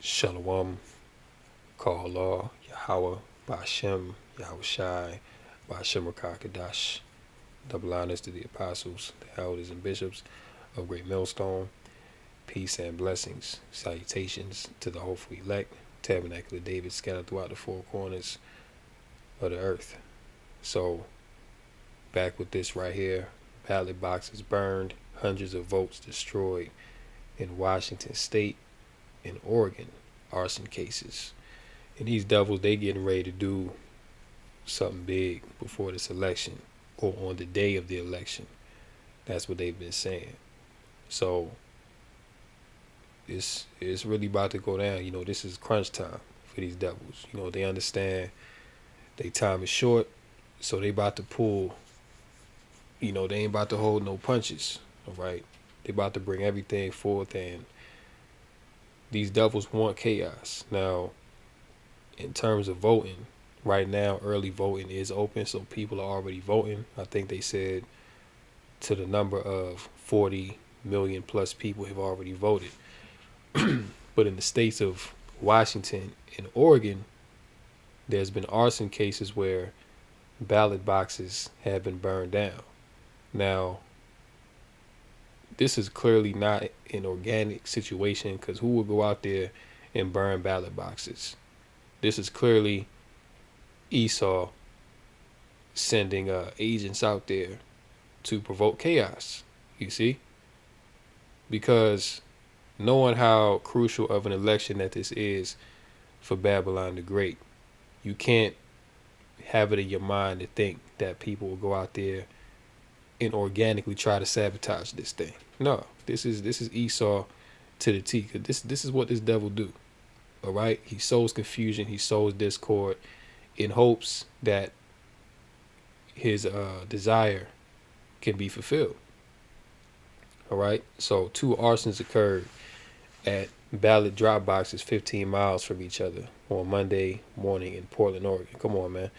Shalom, Kahala, Yahweh, Bashem, Yahushai, Bashem Rakakadash. Double honors to the apostles, the elders, and bishops of Great Millstone. Peace and blessings. Salutations to the hopeful elect, Tabernacle of David scattered throughout the four corners of the earth. So, back with this right here. Ballot boxes burned, hundreds of votes destroyed in Washington State and Oregon. Arson cases. And these devils, they getting ready to do something big before this election or on the day of the election. That's what they've been saying. So it's really about to go down. This is crunch time for these devils. They understand their time is short, so they about to pull. They ain't about to hold no punches. All right, they about to bring everything forth, and these devils want chaos. Now, in terms of voting, right now early voting is open, so people are already voting. I think they said to the number of 40 million plus people have already voted. But in the states of Washington and Oregon, there's been arson cases where ballot boxes have been burned down. Now, this is clearly not an organic situation, because who would go out there and burn ballot boxes? This is clearly Esau sending agents out there to provoke chaos, you see? Because knowing how crucial of an election that this is for Babylon the Great, you can't have it in your mind to think that people will go out there and organically try to sabotage this thing. No, this is Esau to the T. Cause this is what this devil do. All right, he sows confusion, he sows discord, in hopes that his desire can be fulfilled. All right, so 2 arsons occurred at ballot drop boxes 15 miles from each other on Monday morning in Portland, Oregon. Come on, man.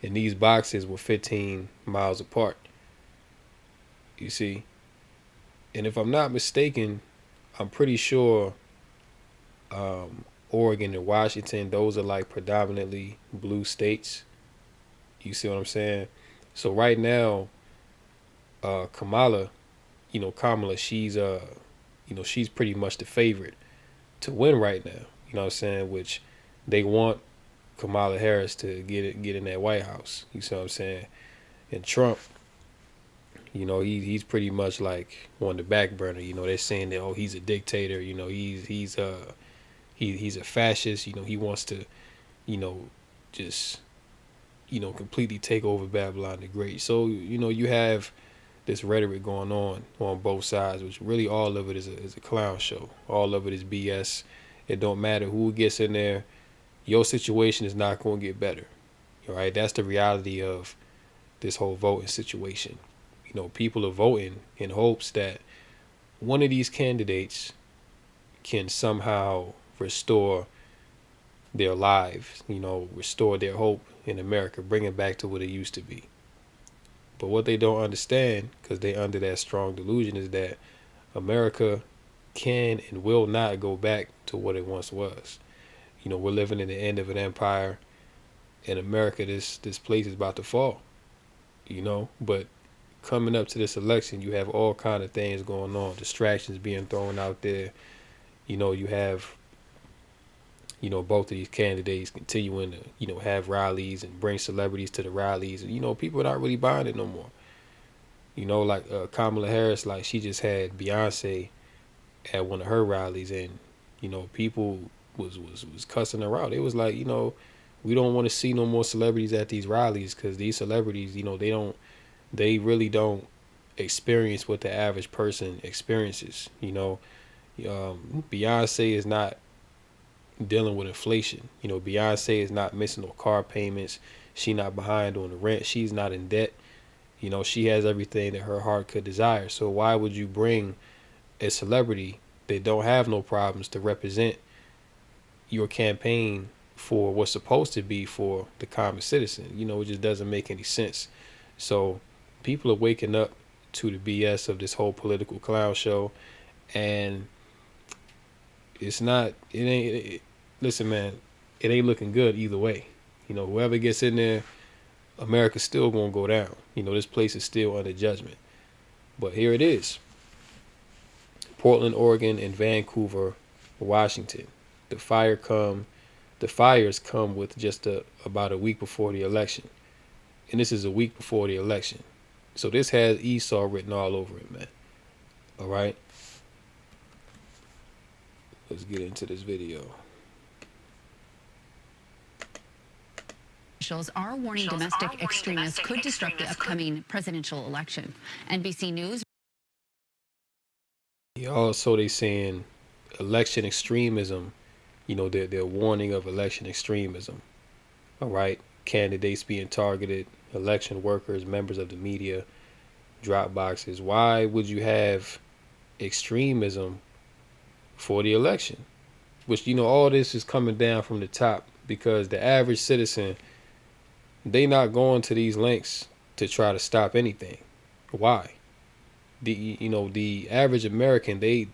And these boxes were 15 miles apart. You see? And if I'm not mistaken, I'm pretty sure Oregon and Washington, those are like predominantly blue states. You see what I'm saying? So right now, Kamala, she's she's pretty much the favorite to win right now. You know what I'm saying? Which they want Kamala Harris to get in that White House. You see what I'm saying? And Trump, he's pretty much like on the back burner. They're saying that, he's a dictator. He's a fascist. He wants to, just completely take over Babylon the Great. So you have this rhetoric going on both sides, which really all of it is a clown show. All of it is BS. It don't matter who gets in there. Your situation is not going to get better. All right, that's the reality of this whole voting situation. People are voting in hopes that one of these candidates can somehow restore their lives, restore their hope in America, bring it back to what it used to be. But what they don't understand, because they're under that strong delusion, is that America can and will not go back to what it once was. We're living in the end of an empire. In America, this place is about to fall. But coming up to this election, you have all kind of things going on, distractions being thrown out there. You have both of these candidates continuing to have rallies and bring celebrities to the rallies, and people are not really buying it no more. Like Kamala Harris, like she just had Beyonce at one of her rallies, and people was cussing her out. It was like, we don't want to see no more celebrities at these rallies, because these celebrities, they really don't experience what the average person experiences. Beyonce is not dealing with inflation. Beyonce is not missing no car payments. She not behind on the rent. She's not in debt. She has everything that her heart could desire. So why would you bring a celebrity that don't have no problems to represent your campaign for what's supposed to be for the common citizen? It just doesn't make any sense. So people are waking up to the BS of this whole political clown show, and it ain't listen, man, it ain't looking good either way. You know, whoever gets in there, America's still gonna go down. You know, this place is still under judgment. But here it is: Portland, Oregon, and Vancouver, Washington. The fire come. The fires come with just about a week before the election, and this is a week before the election. So this has Esau written all over it, man. All right. Let's get into this video. Officials are warning domestic extremists could disrupt the upcoming presidential election. NBC News. Also, they saying election extremism. You know, they're warning of election extremism. All right, candidates being targeted, election workers, members of the media, drop boxes. Why would you have extremism for the election? Which, you know, all this is coming down from the top, because the average citizen, they not going to these links to try to stop anything. Why? The average American, they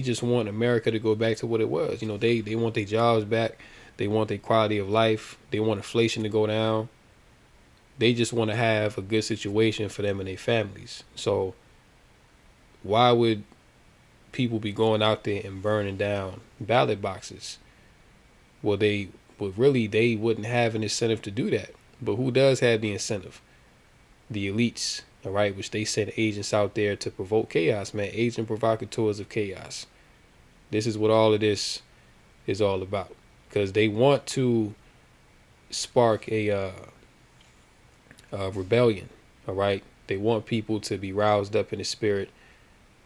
just want America to go back to what it was. You know, they want their jobs back. They want their quality of life. They want inflation to go down. They just want to have a good situation for them and their families. So why would people be going out there and burning down ballot boxes? Well, they wouldn't have an incentive to do that. But who does have the incentive? The elites, all right, which they send agents out there to provoke chaos, man. Agent provocateurs of chaos. This is what all of this is all about, because they want to spark a rebellion, all right? They want people to be roused up in the spirit.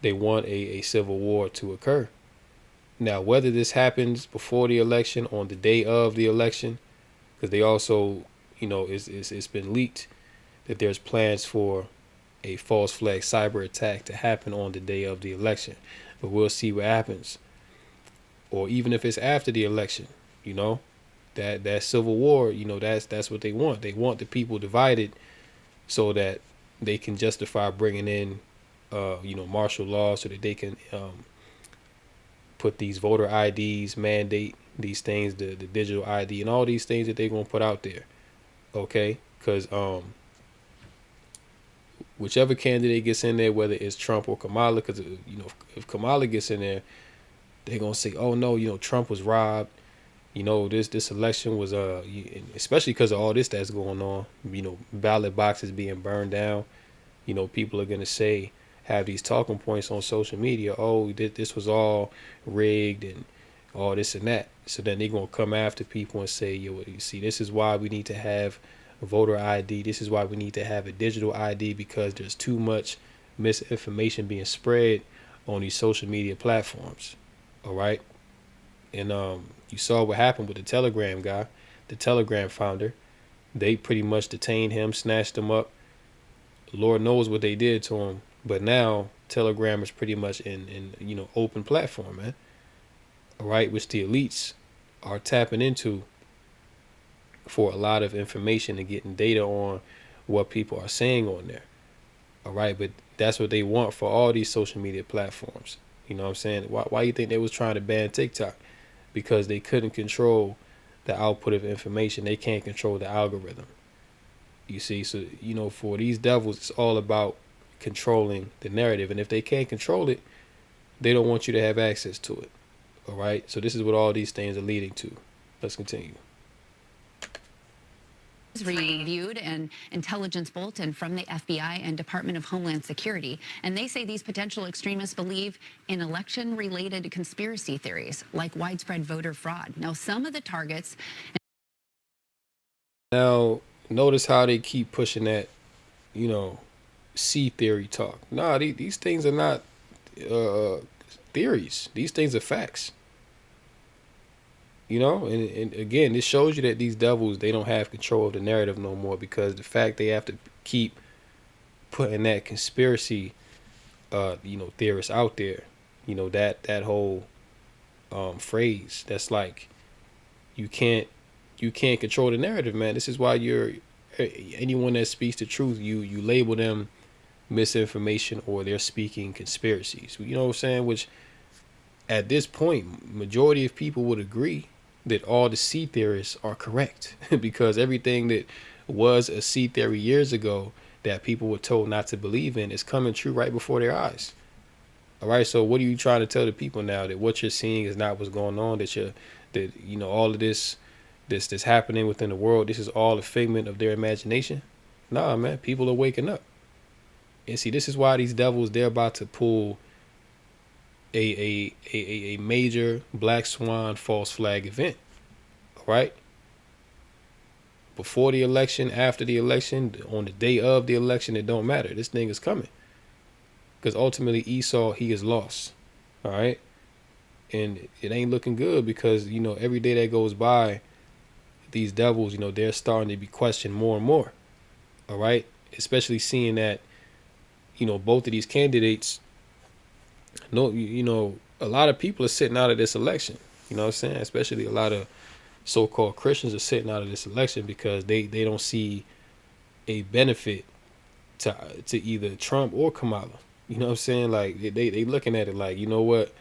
They want a civil war to occur. Now, whether this happens before the election, on the day of the election, because they also, you know, it's been leaked that there's plans for a false flag cyber attack to happen on the day of the election. But we'll see what happens. Or even if it's after the election, you know, that civil war, you know, that's what they want. They want the people divided so that they can justify bringing in, martial law, so that they can put these voter IDs, mandate these things, the digital ID, and all these things that they're going to put out there. Okay? Because whichever candidate gets in there, whether it's Trump or Kamala, because, you know, if Kamala gets in there, they're going to say, oh, no, you know, Trump was robbed. You know, this election was, especially because of all this that's going on, you know, ballot boxes being burned down. You know, people are going to say, have these talking points on social media. Oh, this was all rigged and all this and that. So then they're going to come after people and say, yo, you see, this is why we need to have a voter ID. This is why we need to have a digital ID, because there's too much misinformation being spread on these social media platforms. All right. And you saw what happened with the Telegram guy, the Telegram founder. They pretty much detained him, snatched him up. Lord knows what they did to him. But now Telegram is pretty much in you know, open platform, man. All right, which the elites are tapping into for a lot of information and getting data on what people are saying on there. All right, but that's what they want for all these social media platforms. You know what I'm saying? Why you think they was trying to ban TikTok? Because they couldn't control the output of information. They can't control the algorithm. You see, so, you know, for these devils, it's all about controlling the narrative. And if they can't control it, they don't want you to have access to it. All right. So this is what all these things are leading to. Let's continue. Reviewed an intelligence bulletin from the FBI and Department of Homeland Security, and they say these potential extremists believe in election-related conspiracy theories like widespread voter fraud. Now, some of the targets. Now, notice how they keep pushing that, you know, C theory talk. Nah, these things are not theories. These things are facts. You know, and again, this shows you that these devils, they don't have control of the narrative no more, because the fact they have to keep putting that conspiracy, theorists out there, you know, that whole phrase, that's like, you can't control the narrative, man. This is why anyone that speaks the truth, you label them misinformation, or they're speaking conspiracies. You know what I'm saying? Which at this point, majority of people would agree that all the sea theorists are correct because everything that was a sea theory years ago that people were told not to believe in is coming true right before their eyes. All right, so what are you trying to tell the people now, that what you're seeing is not what's going on, that all of this happening within the world, this is all a figment of their imagination? Nah, man, people are waking up. And see, this is why these devils, they're about to pull a major black swan false flag event. All right, before the election, after the election, on the day of the election, it don't matter. This thing is coming because ultimately Esau, he is lost. All right, and it ain't looking good because every day that goes by, these devils, they're starting to be questioned more and more. All right, especially seeing that both of these candidates, no, a lot of people are sitting out of this election. You know what I'm saying? Especially a lot of so-called Christians are sitting out of this election because they don't see a benefit to either Trump or Kamala. You know what I'm saying? Like they looking at it like, you know what,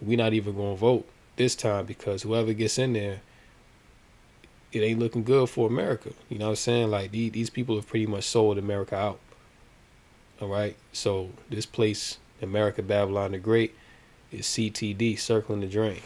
we're not even gonna vote this time because whoever gets in there, it ain't looking good for America. You know what I'm saying? Like these people have pretty much sold America out. All right, so this place, America Babylon the Great, is CTD, circling the drain.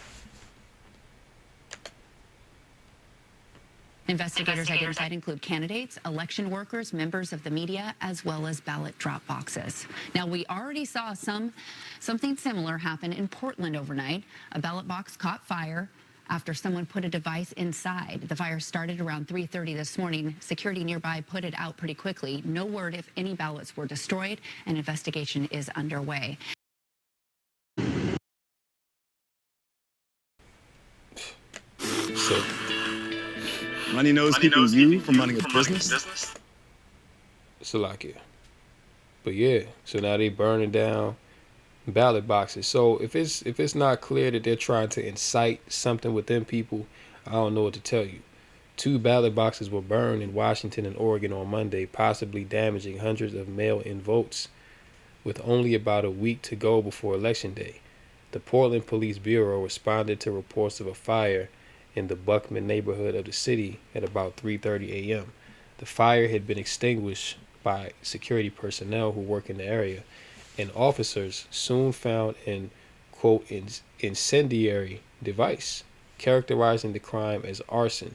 Investigators identified include candidates, election workers, members of the media, as well as ballot drop boxes. Now, we already saw something similar happen in Portland overnight. A ballot box caught fire after someone put a device inside. The fire started around 3:30 this morning. Security nearby put it out pretty quickly. No word if any ballots were destroyed. An investigation is underway. So, money knows keeping you from running a business. Salakia. But yeah, so now they burning down ballot boxes. So if it's not clear that they're trying to incite something within people, I don't know what to tell you. 2 ballot boxes were burned in Washington and Oregon on Monday, possibly damaging hundreds of mail-in votes with only about a week to go before Election Day. The Portland Police Bureau responded to reports of a fire in the Buckman neighborhood of the city at about 3:30 a.m. The fire had been extinguished by security personnel who work in the area, and officers soon found an, quote, incendiary device, characterizing the crime as arson.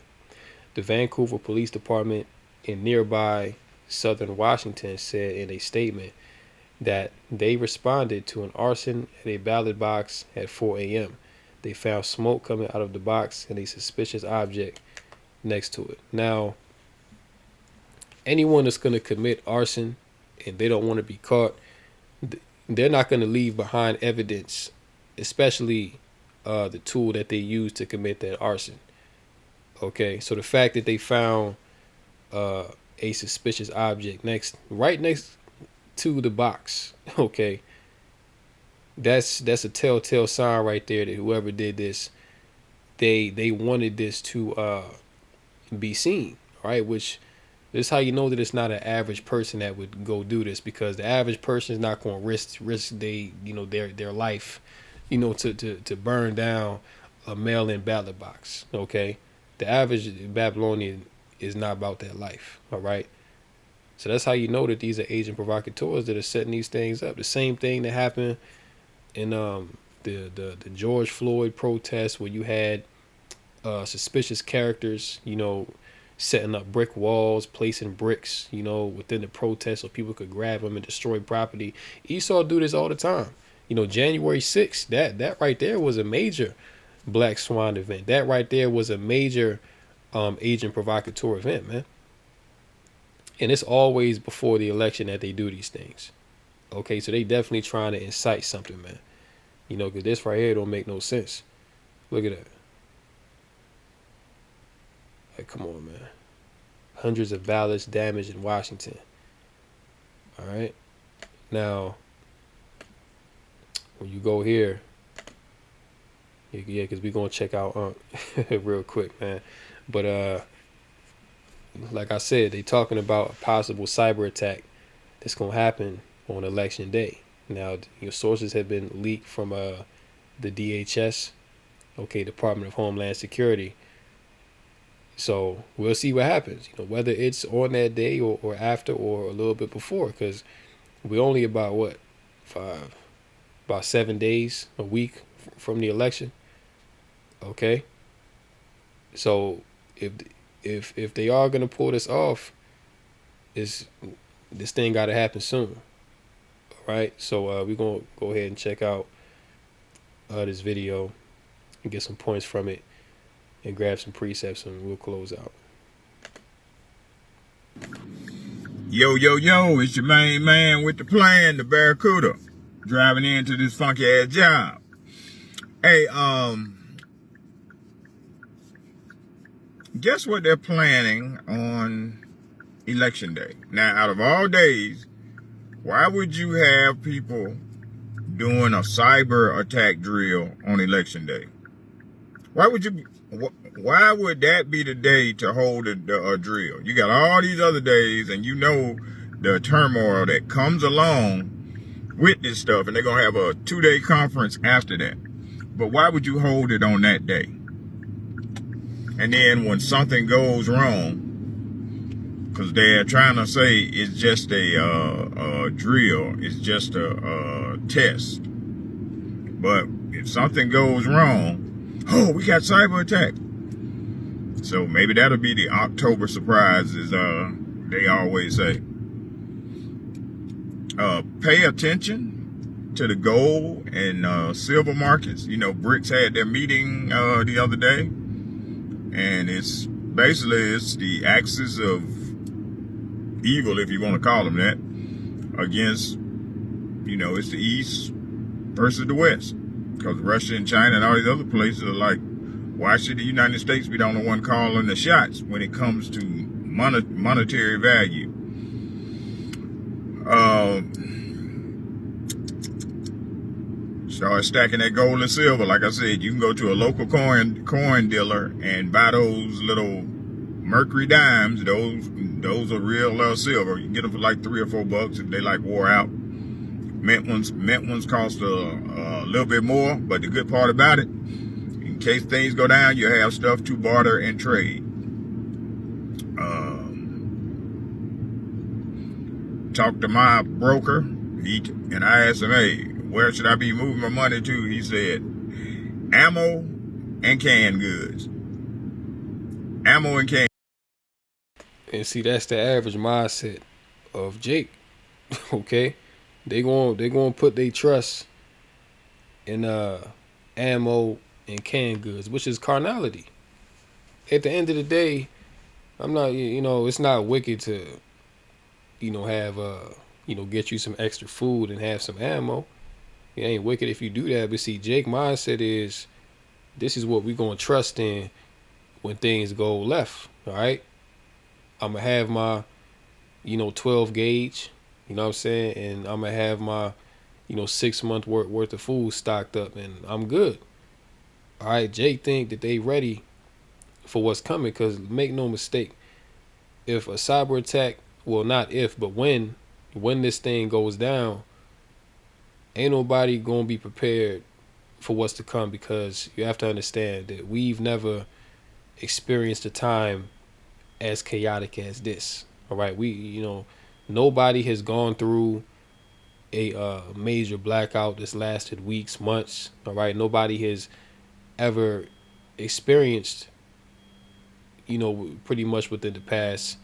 The Vancouver Police Department in nearby southern Washington said in a statement that they responded to an arson at a ballot box at 4 a.m. They found smoke coming out of the box and a suspicious object next to it. Now, anyone that's going to commit arson and they don't want to be caught, they're not going to leave behind evidence, especially the tool that they use to commit that arson. Okay, so the fact that they found a suspicious object right next to the box, okay, that's a telltale sign right there that whoever did this, they wanted this to be seen, right? Which this is how you know that it's not an average person that would go do this, because the average person is not going to risk their life, to burn down a mail-in ballot box. Okay, the average Babylonian is not about that life. All right. So that's how you know that these are agent provocateurs that are setting these things up. The same thing that happened in the George Floyd protests, where you had suspicious characters, setting up brick walls, placing bricks, within the protest so people could grab them and destroy property. Esau do this all the time. January 6th, that right there was a major Black Swan event. That right there was a major agent provocateur event, man. And it's always before the election that they do these things. Okay, so they definitely trying to incite something, man. Because this right here don't make no sense. Look at that. Like, come on, man. Hundreds of ballots damaged in Washington. All right. Now, when you go here, yeah, because we're going to check out real quick, man. But, like I said, they talking about a possible cyber attack that's going to happen on election day. Now, your sources have been leaked from the DHS, okay, Department of Homeland Security. So we'll see what happens, whether it's on that day or after or a little bit before, because we're only about what, about 7 days, a week from the election. Okay, so if if they are gonna pull this off, is this thing got to happen soon. All right, so we're gonna go ahead and check out this video and get some points from it, and grab some precepts, and we'll close out. Yo, yo, yo, it's your main man with the plan, the Barracuda, driving into this funky ass job. Hey, guess what they're planning on election day? Now, out of all days, why would you have people doing a cyber attack drill on election day? Why would that be the day to hold a drill? You got all these other days, and you know the turmoil that comes along with this stuff, and they're going to have a 2-day conference after that. But why would you hold it on that day? And then when something goes wrong, because they're trying to say it's just a drill, it's just a test. But if something goes wrong, oh, we got cyber attack. So maybe that'll be the October surprise, as they always say. Pay attention to the gold and silver markets. BRICS had their meeting the other day, and it's the axis of evil, if you want to call them that, against, it's the East versus the West. Because Russia and China and all these other places are like, why should the United States be the only one calling the shots when it comes to monetary value? Start stacking that gold and silver. Like I said, you can go to a local coin dealer and buy those little mercury dimes. Those are real silver. You can get them for like $3 or $4 if they like wore out. Mint ones cost a little bit more, but the good part about it, in case things go down, you have stuff to barter and trade. Talked to my broker, and I asked him, hey, where should I be moving my money to? He said, ammo and canned goods. Ammo and canned. And see, that's the average mindset of Jake. Okay, they going put their trust in ammo and canned goods, which is carnality. At the end of the day, I'm not, it's not wicked to, have get you some extra food and have some ammo. It ain't wicked if you do that. But see, Jake mindset is, this is what we gonna trust in when things go left. All right, I'm gonna have my 12 gauge, you know what I'm saying, and I'm gonna have my 6 month worth of food stocked up, and I'm good. All right, Jake think that they ready for what's coming, because make no mistake, if a cyber attack, well, not if, but when this thing goes down, ain't nobody gonna be prepared for what's to come, because you have to understand that we've never experienced a time as chaotic as this. All right, nobody has gone through a major blackout that's lasted weeks, months. All right, nobody has ever experienced, pretty much within the past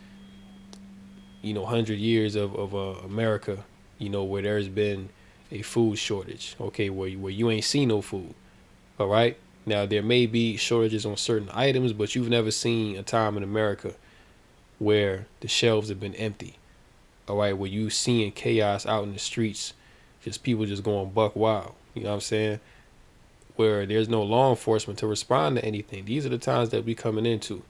100 years of America, where there's been a food shortage, okay, where you ain't seen no food. All right, now there may be shortages on certain items, but you've never seen a time in America where the shelves have been empty. All right, where you seeing chaos out in the streets, just people just going buck wild. You know what I'm saying? Where there's no law enforcement to respond to anything. These are the times that we're coming into,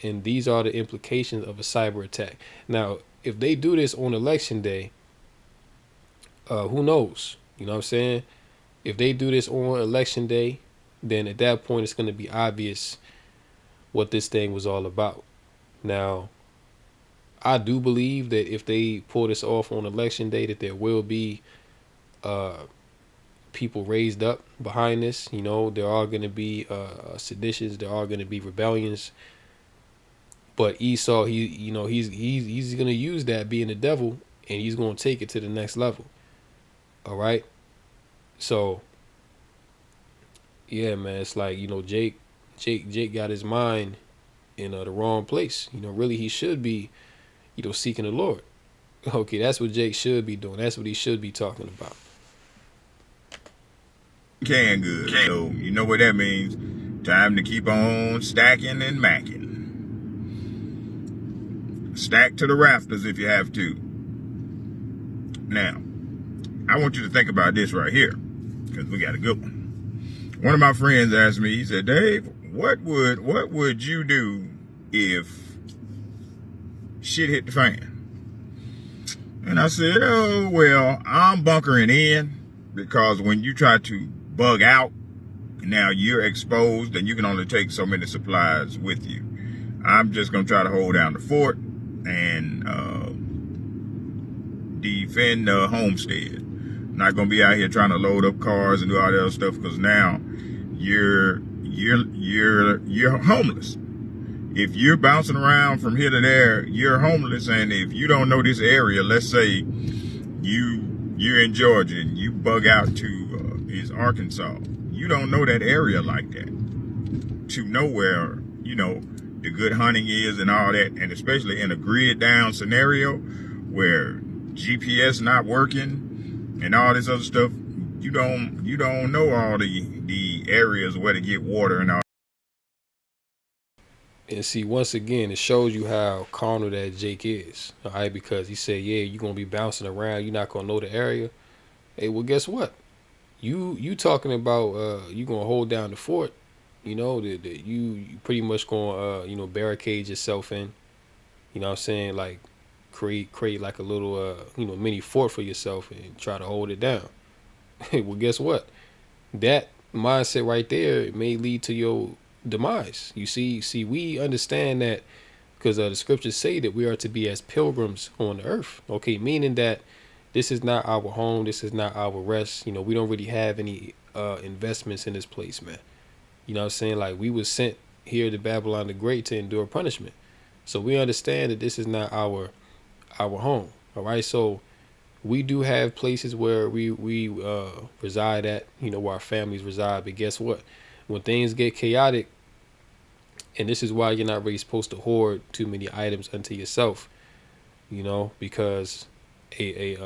and these are the implications of a cyber attack. Now, if they do this on election day, who knows? You know what I'm saying? If they do this on election day, then at that point it's going to be obvious what this thing was all about. Now, I do believe that if they pull this off on election day, that there will be people raised up behind this. You know, there are going to be seditions. There are going to be rebellions. But Esau, he's going to use that being the devil, and he's going to take it to the next level. All right. So, yeah, man, it's like, Jake got his mind in the wrong place. Really, he should be, seeking the Lord. Okay, that's what Jake should be doing. That's what he should be talking about. Can good. So you know what that means. Time to keep on stacking and macking. Stack to the rafters if you have to. Now, I want you to think about this right here, because we got a good one. One of my friends asked me, he said, Dave, what would you do if shit hit the fan? And I said, oh, well, I'm bunkering in, because when you try to bug out, now you're exposed and you can only take so many supplies with you. I'm just going to try to hold down the fort and defend the homestead. Not going to be out here trying to load up cars and do all that other stuff, because now you're homeless. If you're bouncing around from here to there, you're homeless. And if you don't know this area, let's say you're in Georgia and you bug out to is Arkansas, you don't know that area like that to know where the good hunting is and all that. And especially in a grid down scenario where GPS not working and all this other stuff, you don't know all the areas where to get water and all. And see, once again, it shows you how carnal that Jake is. All right, because he said, yeah, you're going to be bouncing around. You're not going to know the area. Hey, well, guess what? You talking about you going to hold down the fort. That you pretty much going to barricade yourself in. You know what I'm saying? Like create like a little mini fort for yourself and try to hold it down. Well, guess what? That mindset right there may lead to your demise. You see, we understand that because the scriptures say that we are to be as pilgrims on the earth. Okay, meaning that this is not our home. This is not our rest. We don't really have any investments in this place, man. You know what I'm saying? Like, we were sent here to Babylon the Great to endure punishment. So we understand that this is not our home. All right, so we do have places where we reside at, where our families reside. But guess what? When things get chaotic, and this is why you're not really supposed to hoard too many items unto yourself, because the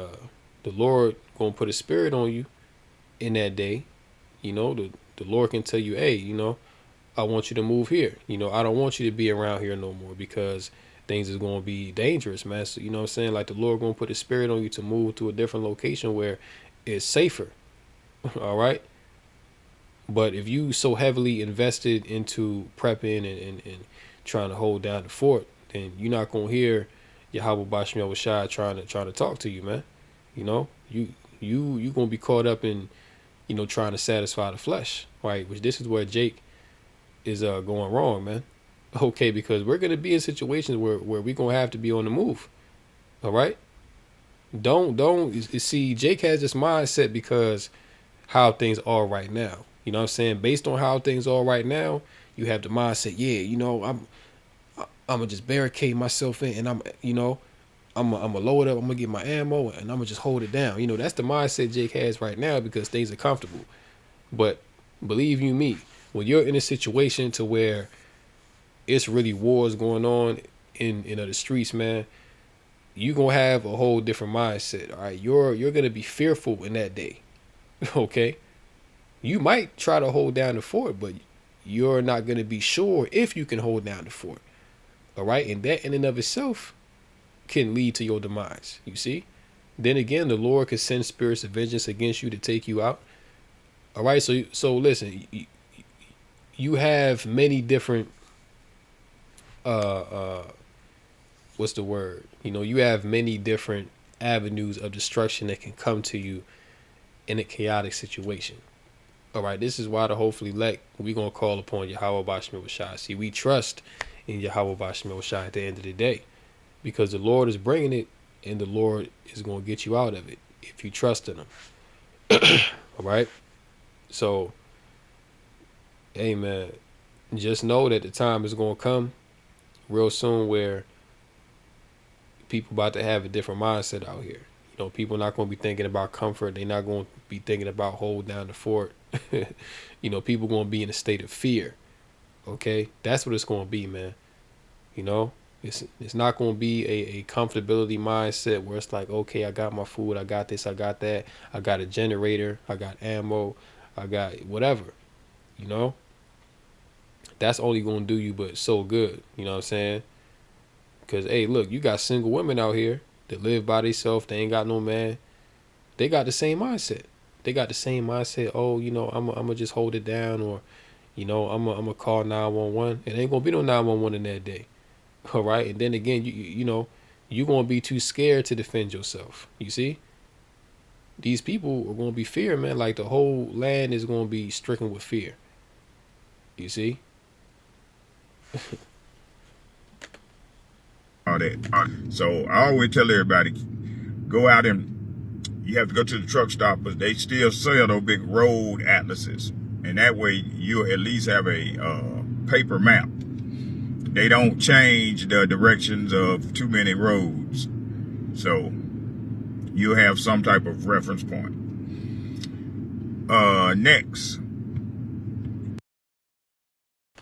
Lord gonna put a spirit on you in that day. The Lord can tell you, hey, I want you to move here. I don't want you to be around here no more, because things is going to be dangerous, man. So, you know what I'm saying? Like, the Lord going to put a spirit on you to move to a different location where it's safer. All right. But if you so heavily invested into prepping and trying to hold down the fort, then you're not going to hear Yahweh Bashmiel Shai trying to talk to you, man. You going to be caught up in, trying to satisfy the flesh, right? Which this is where Jake is going wrong, man. Okay, because we're going to be in situations where we're going to have to be on the move. All right? Don't you see, Jake has this mindset because how things are right now. You know what I'm saying? Based on how things are right now, you have the mindset, yeah, I'm gonna just barricade myself in, and I'm gonna load up, I'm gonna get my ammo, and I'm gonna just hold it down. That's the mindset Jake has right now because things are comfortable. But believe you me, when you're in a situation to where it's really wars going on in the streets, man, you're gonna have a whole different mindset. All right, you're gonna be fearful in that day. Okay, you might try to hold down the fort, but you're not gonna be sure if you can hold down the fort. All right, and that in and of itself can lead to your demise. You see? Then again, the Lord could send spirits of vengeance against you to take you out. All right, so listen, you have many different what's the word? You have many different avenues of destruction that can come to you in a chaotic situation. All right, this is why the hopefully elect, we're going to call upon Yahweh Bashmiel Shai. See, we trust in Yahweh Bashmiel Shai at the end of the day, because the Lord is bringing it, and the Lord is going to get you out of it if you trust in him. All right. So, hey man, just know that the time is gonna come real soon where people about to have a different mindset out here. You know, people not gonna be thinking about comfort. They're not gonna be thinking about hold down the fort. You know, people gonna be in a state of fear. Okay, that's what it's gonna be, man. You know, it's not gonna be a comfortability mindset where it's like, okay, I got my food, I got this, I got that, I got a generator, I got ammo, I got whatever. You know, that's only gonna do you but so good. You know what I'm saying? Because hey, look, you got single women out here that live by themselves. They ain't got no man. They got the same mindset. They got the same mindset. Oh, you know, I'm just hold it down, or you know, I'm a call 911. It ain't gonna be no 911 in that day. All right, and then again, you know, you gonna be too scared to defend yourself. You see, these people are gonna be fear, man. Like the whole land is gonna be stricken with fear. You see. All that. So I always tell everybody, go out and you have to go to the truck stop, but they still sell those big road atlases, and that way you at least have a paper map. They don't change the directions of too many roads, so you'll have some type of reference point. Next.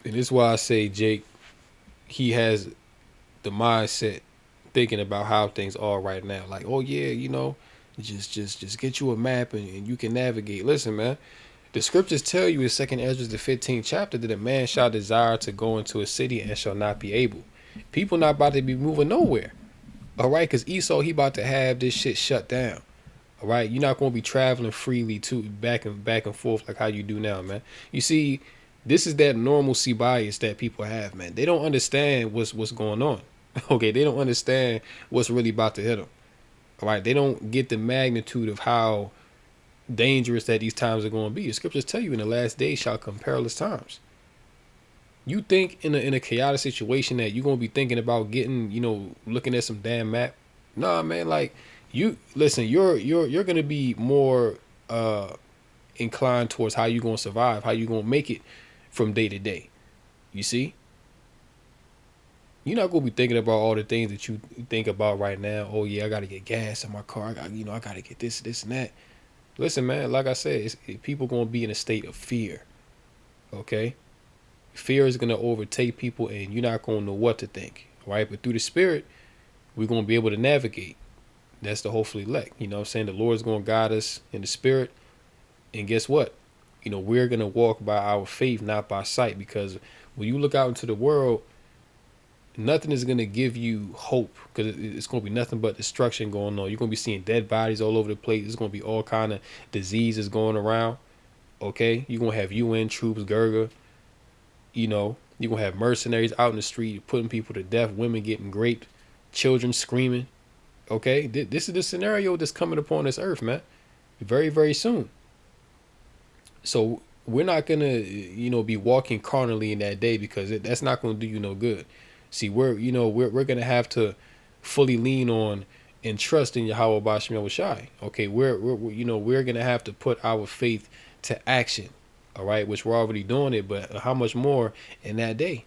And this is why I say Jake, he has the mindset thinking about how things are right now. Like, oh yeah, you know, just get you a map and you can navigate. Listen, man, the scriptures tell you in 2nd Ezra the 15th chapter that a man shall desire to go into a city and shall not be able. People not about to be moving nowhere. All right, because Esau, he about to have this shit shut down. All right, you're not going to be traveling freely to back and forth like how you do now, man. You see, this is that normalcy bias that people have, man. They don't understand what's going on. Okay, they don't understand what's really about to hit them. All right, they don't get the magnitude of how dangerous that these times are going to be. The scriptures tell you in the last days shall come perilous times. You think in a chaotic situation that you're gonna be thinking about getting, you know, looking at some damn map? Nah, man. Like you listen, you're gonna be more inclined towards how you gonna survive, how you gonna make it from day to day. You see, you're not gonna be thinking about all the things that you think about right now. Oh yeah, I gotta get gas in my car. I gotta get this and that. Listen, man. Like I said, people gonna be in a state of fear. Okay. Fear is going to overtake people and you're not going to know what to think, right? But through the spirit, we're going to be able to navigate. That's the hopefully elect. You know what I'm saying? The Lord's going to guide us in the spirit. And guess what? You know, we're going to walk by our faith, not by sight. Because when you look out into the world, nothing is going to give you hope. Because it's going to be nothing but destruction going on. You're going to be seeing dead bodies all over the place. There's going to be all kind of diseases going around. Okay? You're going to have UN troops, Gurga. You know, you're going to have mercenaries out in the street putting people to death, women getting raped, children screaming. Okay, this is the scenario that's coming upon this earth, man. Very, very soon. So we're not going to, you know, be walking carnally in that day because that's not going to do you no good. See, we're going to have to fully lean on and trust in Yahweh Bashim Shai. Okay, we're going to have to put our faith to action. All right, which we're already doing it, but how much more in that day?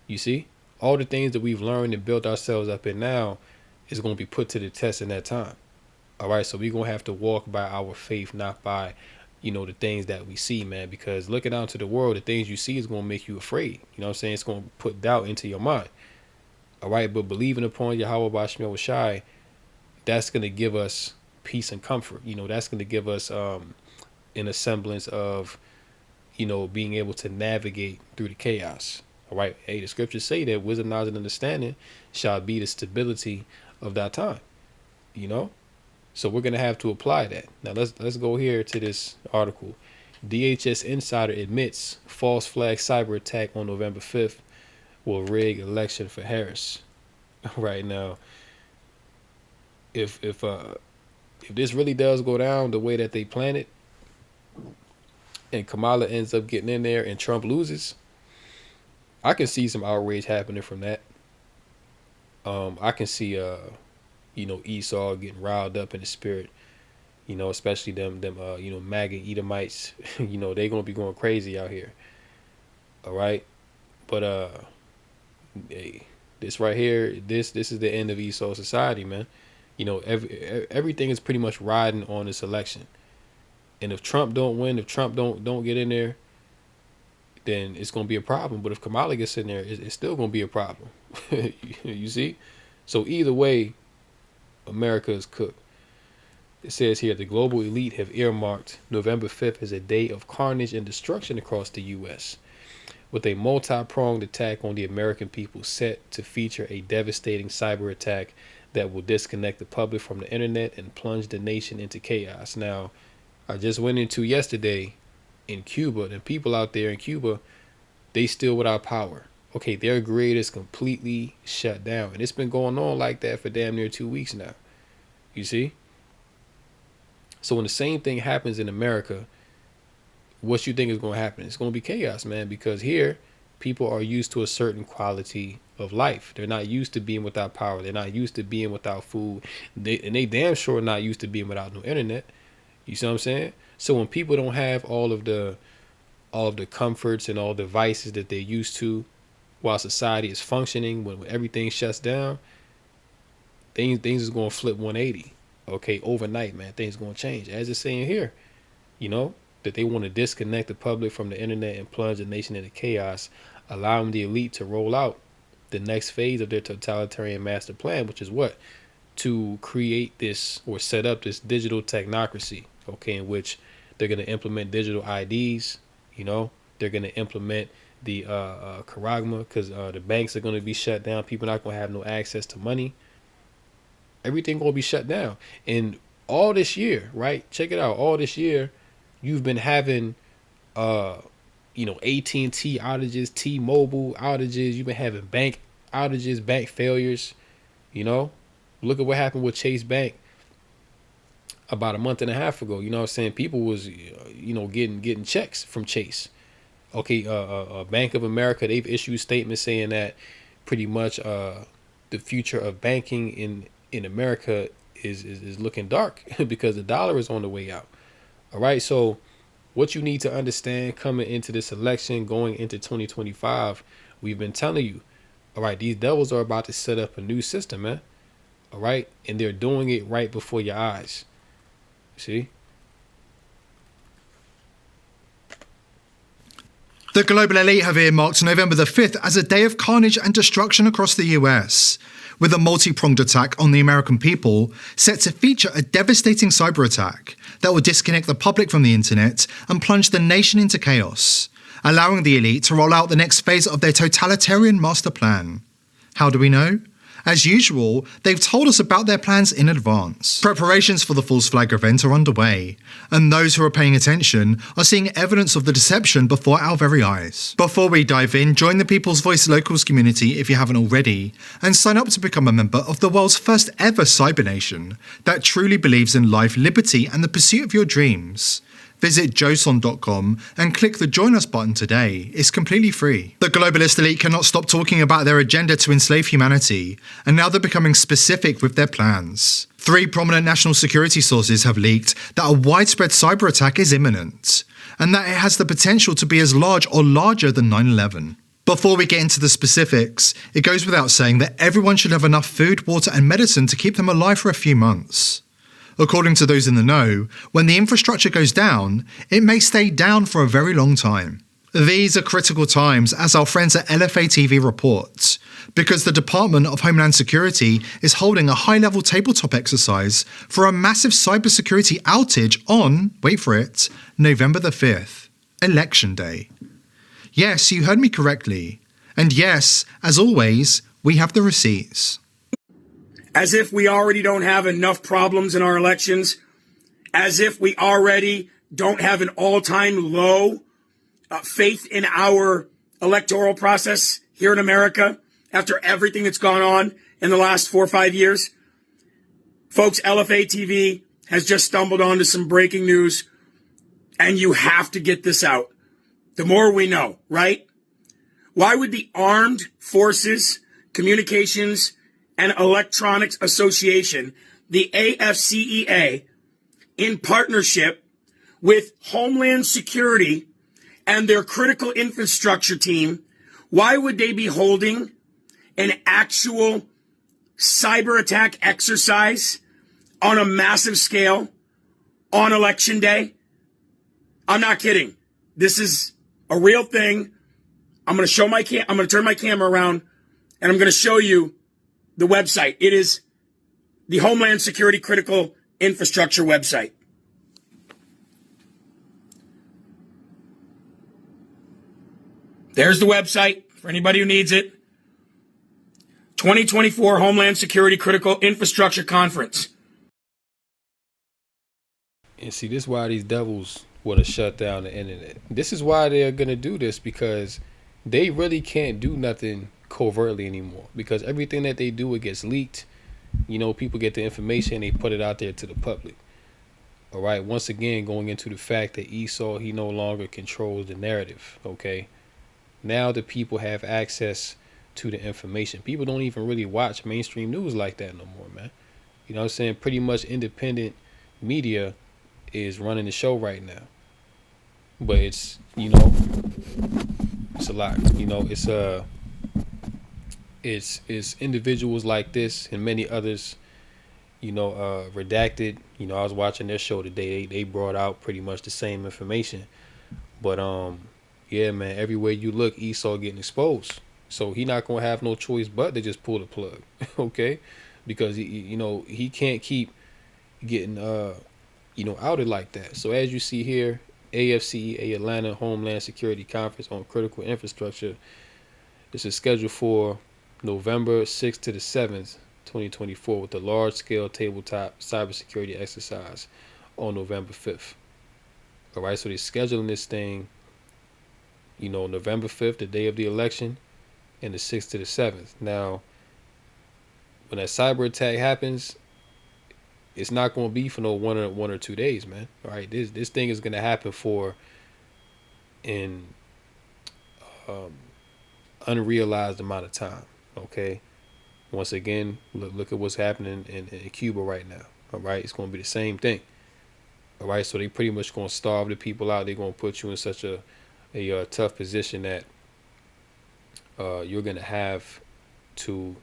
You see, all the things that we've learned and built ourselves up in now is going to be put to the test in that time. All right, so we're going to have to walk by our faith, not by, you know, the things that we see, man, because looking out into the world, the things you see is going to make you afraid. You know what I'm saying? It's going to put doubt into your mind. All right, but believing upon Yahweh Bashim Shai, that's going to give us peace and comfort. You know, that's going to give us in a semblance of, you know, being able to navigate through the chaos. All right. Hey, the scriptures say that wisdom, knowledge, and understanding shall be the stability of that time. You know, so we're gonna have to apply that. Now let's go here to this article. DHS insider admits false flag cyber attack on November 5th will rig election for Harris. Right now, if this really does go down the way that they plan it, and Kamala ends up getting in there and Trump loses, I can see some outrage happening from that. I can see you know, Esau getting riled up in the spirit You know, especially them MAGA Edomites. You know, they're gonna be going crazy out here. All right, but hey, this right here, this is the end of Esau society, man. You know, everything is pretty much riding on this election. And if Trump don't win, if Trump don't get in there, then it's gonna be a problem. But if Kamala gets in there, it's still gonna be a problem. You see? So either way, America is cooked. It says here the global elite have earmarked November 5th as a day of carnage and destruction across the U.S., with a multi-pronged attack on the American people set to feature a devastating cyber attack that will disconnect the public from the internet and plunge the nation into chaos. Now, I just went into yesterday in Cuba, and people out there in Cuba, they still without power. Okay, their grid is completely shut down, and it's been going on like that for damn near 2 weeks now. You see? So when the same thing happens in America, what you think is going to happen? It's going to be chaos, man, because here people are used to a certain quality of life. They're not used to being without power. They're not used to being without food. They damn sure not used to being without no internet. You see what I'm saying? So when people don't have all of the comforts and all the vices that they're used to while society is functioning, when everything shuts down, things is going to flip 180. Okay, overnight, man, things going to change. As it's saying here, you know, that they want to disconnect the public from the internet and plunge the nation into chaos, allowing the elite to roll out the next phase of their totalitarian master plan, which is what? To create this or set up this digital technocracy, okay, in which they're going to implement digital IDs, you know, they're going to implement the charagma, because the banks are going to be shut down. People not going to have no access to money. Everything going to be shut down. And all this year, right? Check it out. All this year, you've been having, AT&T outages, T-Mobile outages. You've been having bank outages, bank failures. You know, look at what happened with Chase Bank about a month and a half ago. You know what I'm saying? People was, getting checks from Chase. Okay, Bank of America, they've issued statements saying that pretty much the future of banking in America is looking dark because the dollar is on the way out. All right, so what you need to understand coming into this election, going into 2025, we've been telling you, all right, these devils are about to set up a new system, man. All right, and they're doing it right before your eyes. See? The global elite have earmarked November the 5th as a day of carnage and destruction across the US, with a multi-pronged attack on the American people set to feature a devastating cyber attack that will disconnect the public from the internet and plunge the nation into chaos, allowing the elite to roll out the next phase of their totalitarian master plan. How do we know? As usual, they've told us about their plans in advance. Preparations for the false flag event are underway, and those who are paying attention are seeing evidence of the deception before our very eyes. Before we dive in, join the People's Voice Locals community if you haven't already, and sign up to become a member of the world's first ever cyber nation that truly believes in life, liberty, and the pursuit of your dreams. Visit joson.com and click the Join Us button today. It's completely free. The globalist elite cannot stop talking about their agenda to enslave humanity, and now they're becoming specific with their plans. 3 prominent national security sources have leaked that a widespread cyber attack is imminent, and that it has the potential to be as large or larger than 9/11. Before we get into the specifics, it goes without saying that everyone should have enough food, water, and medicine to keep them alive for a few months. According to those in the know, when the infrastructure goes down, it may stay down for a very long time. These are critical times, as our friends at LFA TV report, because the Department of Homeland Security is holding a high-level tabletop exercise for a massive cybersecurity outage on, wait for it, November the 5th, Election Day. Yes, you heard me correctly. And yes, as always, we have the receipts. As if we already don't have enough problems in our elections, as if we already don't have an all-time low faith in our electoral process here in America after everything that's gone on in the last 4 or 5 years. Folks, LFA TV has just stumbled onto some breaking news, and you have to get this out. The more we know, right? Why would the Armed Forces Communications and Electronics Association, the AFCEA, in partnership with Homeland Security and their critical infrastructure team, why would they be holding an actual cyber attack exercise on a massive scale on election day? I'm not kidding. This is a real thing. I'm going to turn my camera around and I'm going to show you the website. It is the Homeland Security Critical Infrastructure website. There's the website for anybody who needs it. 2024 Homeland Security Critical Infrastructure Conference. And see, this is why these devils want to shut down the internet. This is why they're going to do this, because they really can't do nothing covertly anymore, because everything that they do, it gets leaked. You know, people get the information, they put it out there to the public. All right, once again, going into the fact that Esau, he no longer controls the narrative, okay? Now the people have access to the information. People don't even really watch mainstream news like that no more, man. You know what I'm saying? Pretty much independent media is running the show right now. But it's, you know, it's a lot. You know, it's individuals like this and many others, you know, redacted. You know, I was watching their show today. They brought out pretty much the same information. But yeah, man, everywhere you look, Esau getting exposed. So he not gonna have no choice but to just pull the plug, okay? Because he can't keep getting outed like that. So as you see here, AFCEA Atlanta Homeland Security Conference on Critical Infrastructure. This is scheduled for November 6th to the 7th, 2024, with a large-scale tabletop cybersecurity exercise on November 5th. All right, so they're scheduling this thing, you know, November 5th, the day of the election, and the 6th to the 7th. Now, when that cyber attack happens, it's not going to be for no one or 2 days, man. All right, this thing is going to happen for an unrealized amount of time. Okay, once again, look at what's happening in Cuba right now. All right, it's going to be the same thing. All right, so they pretty much going to starve the people out. They're going to put you in such a tough position that you're going to have to,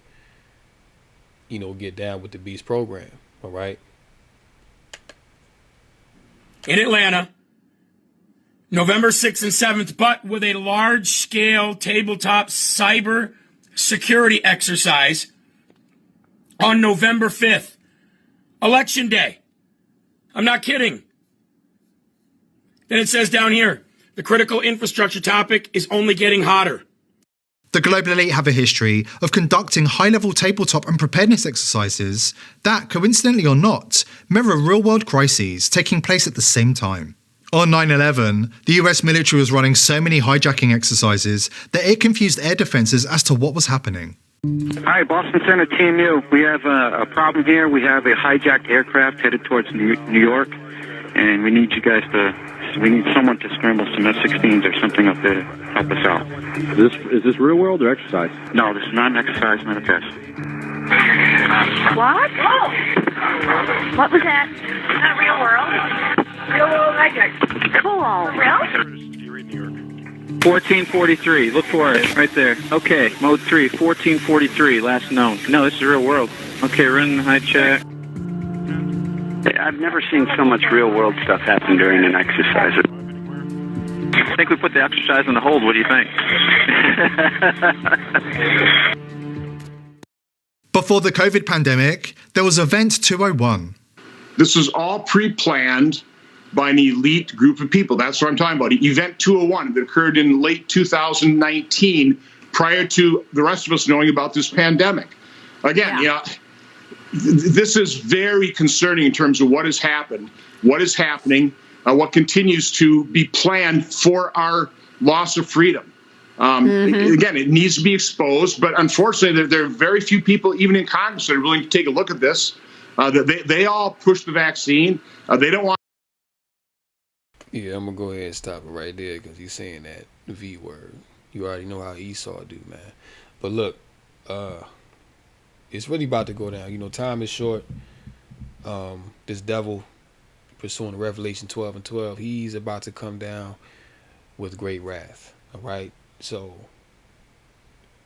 you know, get down with the beast program. All right. In Atlanta, November 6th and 7th, but with a large-scale tabletop cyber security exercise on November 5th, Election Day. I'm not kidding. Then it says down here, the critical infrastructure topic is only getting hotter. The global elite have a history of conducting high-level tabletop and preparedness exercises that, coincidentally or not, mirror real-world crises taking place at the same time. On 9/11, the US military was running so many hijacking exercises that it confused air defenses as to what was happening. Hi, Boston Center Team U. We have a problem here. We have a hijacked aircraft headed towards New York, and we need you guys we need someone to scramble some F-16s or something up there to help us out. Is this real world or exercise? No, this is not an exercise, not a test. What? Oh. What was that? Not real world. Real world hijack. Cool. Real? 1443. Look for it. Right there. Okay. Mode 3. 1443. Last known. No, this is real world. Okay, run high check. I've never seen so much real-world stuff happen during an exercise. I think we put the exercise on the hold. What do you think? Before the COVID pandemic, there was Event 201. This was all pre-planned by an elite group of people. That's what I'm talking about. Event 201 that occurred in late 2019, prior to the rest of us knowing about this pandemic. Again, this is very concerning in terms of what has happened, what is happening, what continues to be planned for our loss of freedom. Again, it needs to be exposed, but unfortunately, there are very few people, even in Congress, that are willing to take a look at this. They all push the vaccine. They don't want. Yeah, I'm going to go ahead and stop it right there because he's saying that V word. You already know how Esau do, man. But look, it's really about to go down. You know, time is short. This devil pursuing Revelation 12 and 12, he's about to come down with great wrath. All right. So,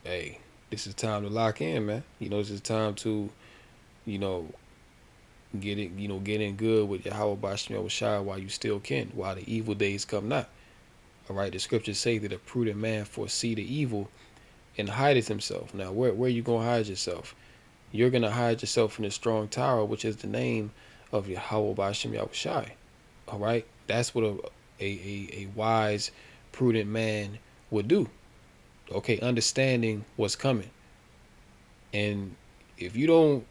hey, this is time to lock in, man. This is time to, you know, get in good with Yahweh Bashim Yahushua while you still can, while the evil days come not. All right. The scriptures say that a prudent man foresee the evil and hideth himself. Now, where are you going to hide yourself? You're going to hide yourself in a strong tower, which is the name of Yahweh Bashim Yahushua. All right. That's what a wise, prudent man would do. Okay. Understanding what's coming. And if you don't,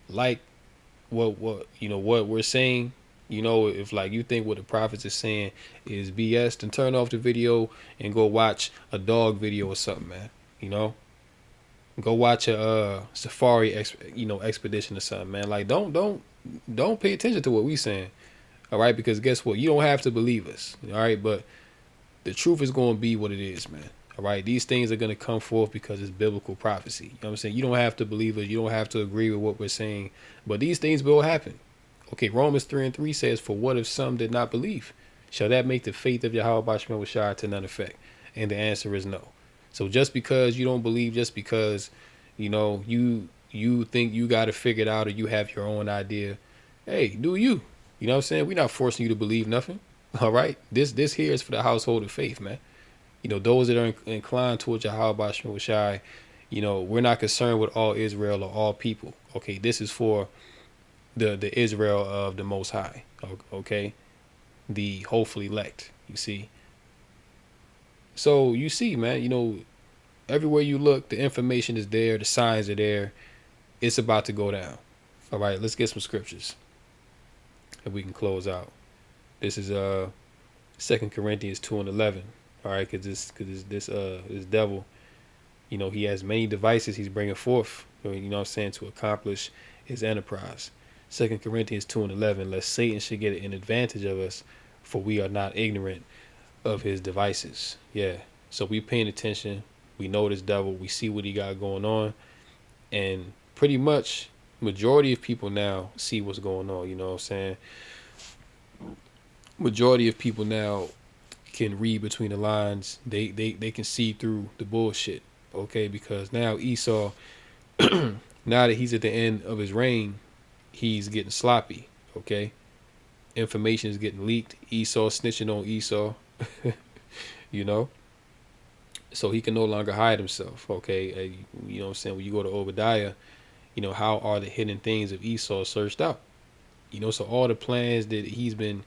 like what we're saying, if like you think what the prophets are saying is BS, then turn off the video and go watch a dog video or something, man. Go watch a safari expedition or something, man. Like don't pay attention to what we saying. All right, because guess what? You don't have to believe us. All right, but the truth is going to be what it is, man. All right, these things are going to come forth because it's biblical prophecy. You know what I'm saying? You don't have to believe us. You don't have to agree with what we're saying, but these things will happen. Okay, Romans 3:3 says, "For what if some did not believe? Shall that make the faith of Yahweh Bashim Yahushua to none effect?" And the answer is no. So just because you don't believe, just because you think you got to figure it out or you have your own idea, hey, do you? You know what I'm saying? We're not forcing you to believe nothing. All right, this here is for the household of faith, man. Those that are inclined towards Yahweh Bashim Yahushua, we're not concerned with all Israel or all people. Okay, this is for the Israel of the Most High. Okay, the hopefully elect. You see. So you see, man. Everywhere you look, the information is there. The signs are there. It's about to go down. All right, let's get some scriptures, and we can close out. This is 2 Corinthians 2:11. All right, because this devil, he has many devices he's bringing forth, to accomplish his enterprise. 2 Corinthians 2:11, lest Satan should get an advantage of us, for we are not ignorant of his devices. Yeah, so we paying attention. We know this devil. We see what he got going on, and pretty much majority of people now see what's going on. You know what I'm saying? Majority of people now can read between the lines. They can see through the bullshit. Okay, because now Esau, now that he's at the end of his reign, he's getting sloppy. Okay, information is getting leaked. Esau snitching on Esau. So he can no longer hide himself. Okay, you know what I'm saying? When you go to Obadiah, how are the hidden things of Esau searched out? So all the plans that he's been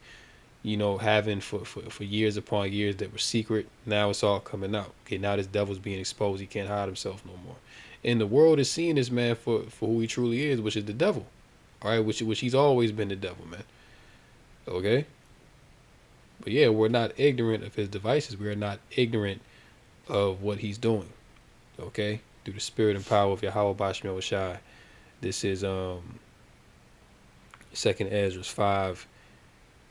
having for years upon years that were secret, now it's all coming out. Okay, now this devil's being exposed. He can't hide himself no more. And the world is seeing this man for who he truly is, which is the devil. All right, which he's always been the devil, man. Okay? But yeah, we're not ignorant of his devices. We are not ignorant of what he's doing. Okay? Through the spirit and power of Yahweh Bashim Yahushua. This is 2 Ezra 5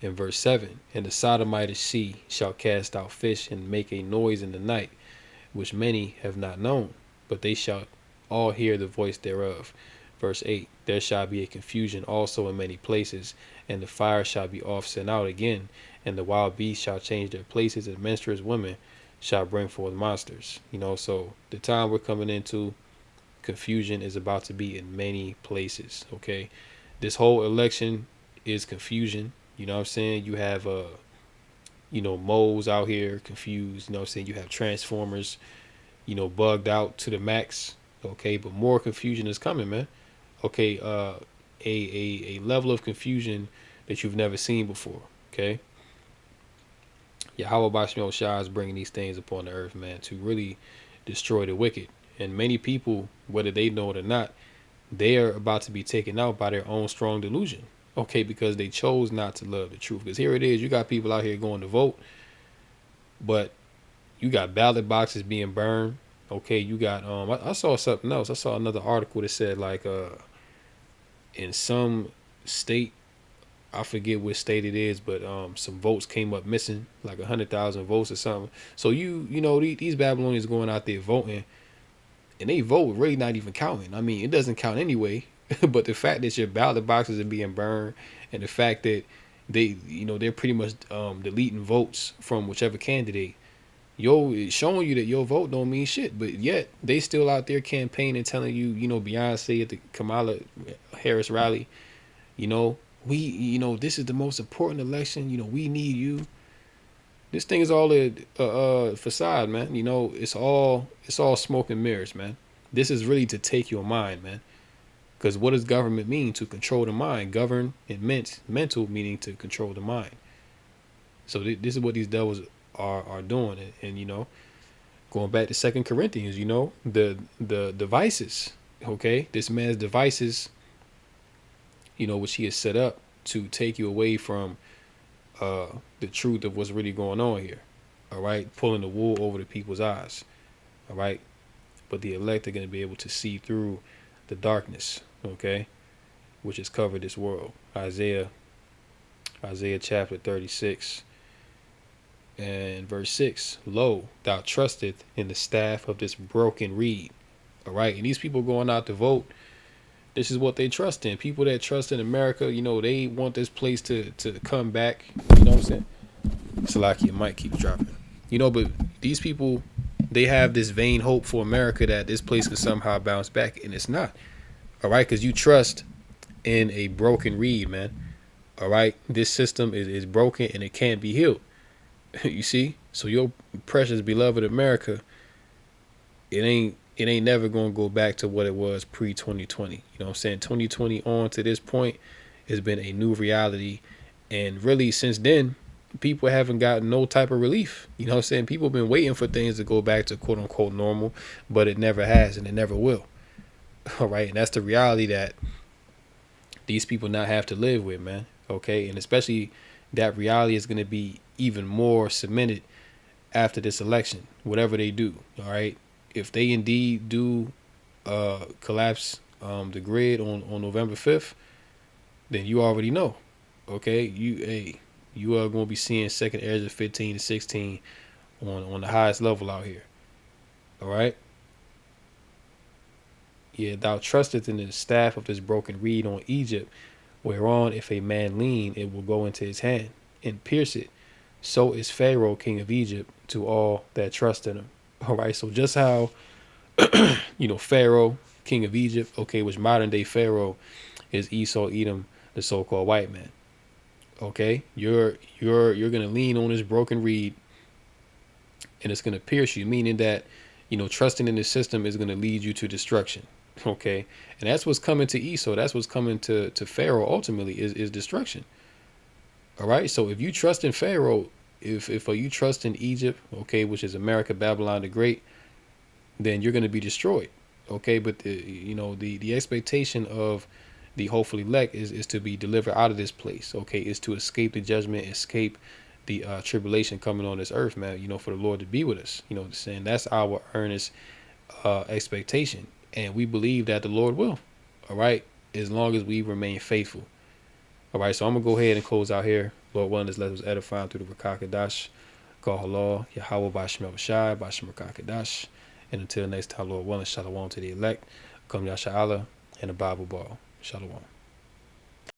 and verse 7. And the Sodomite sea shall cast out fish and make a noise in the night, which many have not known, but they shall all hear the voice thereof. Verse 8. There shall be a confusion also in many places, and the fire shall be oft sent out again, and the wild beasts shall change their places, and menstruous women shall bring forth monsters. So the time we're coming into, confusion is about to be in many places. Okay, this whole election is confusion. You know what I'm saying? You have moles out here confused. You know what I'm saying? You have transformers, bugged out to the max. Okay, but more confusion is coming, man. Okay, a level of confusion that you've never seen before. Okay, Yahweh Bashim Yahushua is bringing these things upon the earth, man, to really destroy the wicked. And many people, whether they know it or not, they are about to be taken out by their own strong delusion. Okay, because they chose not to love the truth. Because here it is, you got people out here going to vote, but you got ballot boxes being burned. Okay, you got I saw something else. I saw another article that said like in some state, I forget which state it is, but some votes came up missing, like 100,000 votes or something. So these Babylonians going out there voting, and they vote really not even counting. I mean, it doesn't count anyway. But the fact that your ballot boxes are being burned, and the fact that they're pretty much deleting votes from whichever candidate, it's showing you that your vote don't mean shit. But yet they still out there campaigning, telling you, Beyonce at the Kamala Harris rally, this is the most important election. We need you. This thing is all a facade, man. It's all smoke and mirrors, man. This is really to take your mind, man. Because what does government mean? To control the mind. Govern and mental meaning to control the mind. So this is what these devils are doing. And going back to 2 Corinthians, the devices, okay? This man's devices, which he has set up to take you away from the truth of what's really going on here. All right? Pulling the wool over the people's eyes. All right? But the elect are going to be able to see through the darkness, okay, which has covered this world. Isaiah chapter 36 and verse 6. Lo, thou trusteth in the staff of this broken reed. All right. And these people going out to vote, this is what they trust in. People that trust in America, they want this place to come back. You know what I'm saying? Salaki, might keep dropping. But these people, they have this vain hope for America that this place could somehow bounce back, and it's not. All right, because you trust in a broken reed, man. All right, this system is broken and it can't be healed. You see, so your precious beloved America, it ain't never gonna go back to what it was pre-2020. You know what I'm saying? 2020 on to this point has been a new reality, and really since then, people haven't gotten no type of relief. You know what I'm saying? People have been waiting for things to go back to quote unquote normal, but it never has and it never will. All right. And that's the reality that these people now have to live with, man. Okay. And especially that reality is going to be even more cemented after this election, whatever they do. All right. If they indeed do collapse the grid on November 5th, then you already know. Okay. You are going to be seeing second Ezra 15 to 16 on the highest level out here. All right. Yeah, thou trusteth in the staff of this broken reed on Egypt, whereon if a man lean, it will go into his hand and pierce it. So is Pharaoh, king of Egypt, to all that trust in him. All right. So just how, Pharaoh, king of Egypt, okay, which modern day Pharaoh is Esau, Edom, the so-called white man. Okay, you're gonna lean on this broken reed, and it's gonna pierce you, meaning that trusting in the system is gonna lead you to destruction. Okay, and that's what's coming to Esau. That's what's coming to Pharaoh ultimately is destruction. All right, so if you trust in Pharaoh, if you trust in Egypt, okay, which is America, Babylon the Great, then you're gonna be destroyed. Okay, but the expectation of the hopefully elect is to be delivered out of this place. Okay, is to escape the judgment, escape the tribulation coming on this earth, man. For the Lord to be with us. Saying that's our earnest expectation, and we believe that the Lord will. All right, as long as we remain faithful. All right, so I'm gonna go ahead and close out here. Lord willing, this lesson was edifying through the Rakakadash. Call halal Yahweh Bashim Shai Bashim Rakakadash. And until next time, Lord willing, shalom to the elect. Come Yasha Allah and the Bible ball. Shalom.